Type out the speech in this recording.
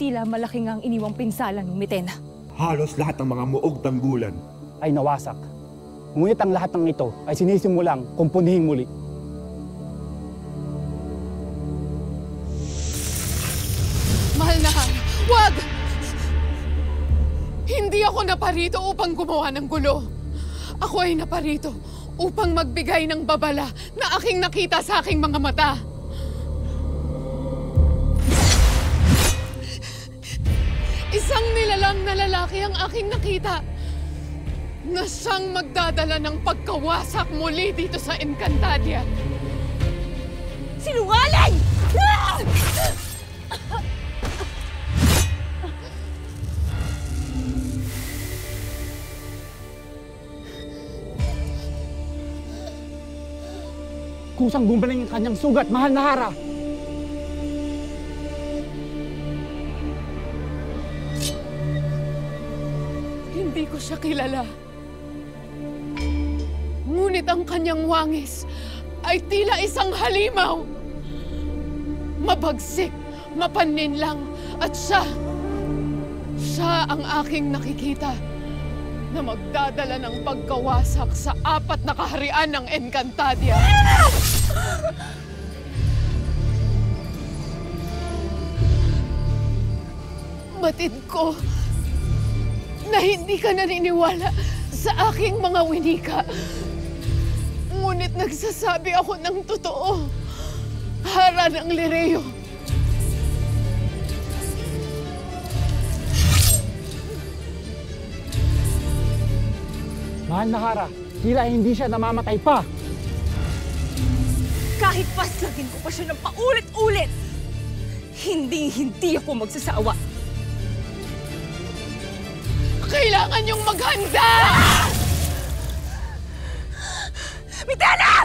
tila malaking ang iniwang pinsala ng Mitena. Halos lahat ng mga muog tanggulan ay nawasak. Ngunit ang lahat ng ito ay sinisimulang kumpunihing muli. Mahal na Han, wag! Hindi ako naparito upang gumawa ng gulo. Ako ay naparito upang magbigay ng babala na aking nakita sa aking mga mata. Isang nilalang na lalaki ang aking nakita na siyang magdadala ng pagkawasak muli dito sa Encantadia. Sinungaling! Kusang gumaling ang kanyang sugat, mahal na Hara! Hindi ko siya kilala. Ngunit ang kanyang wangis ay tila isang halimaw. Mabagsik, mapaninlang, at siya ang aking nakikita na magdadala ng pagkawasak sa 4 na kaharian ng Encantadia. Batid ko na hindi ka naniniwala sa aking mga winika. Ngunit nagsasabi ako ng totoo. Hara ng Lireo. Mahal na Hara, tila hindi siya namamatay pa. Kahit paslagin ko pa siya ng paulit-ulit, hindi ako magsasawa. Kailangan niyong maghanda! Mitena!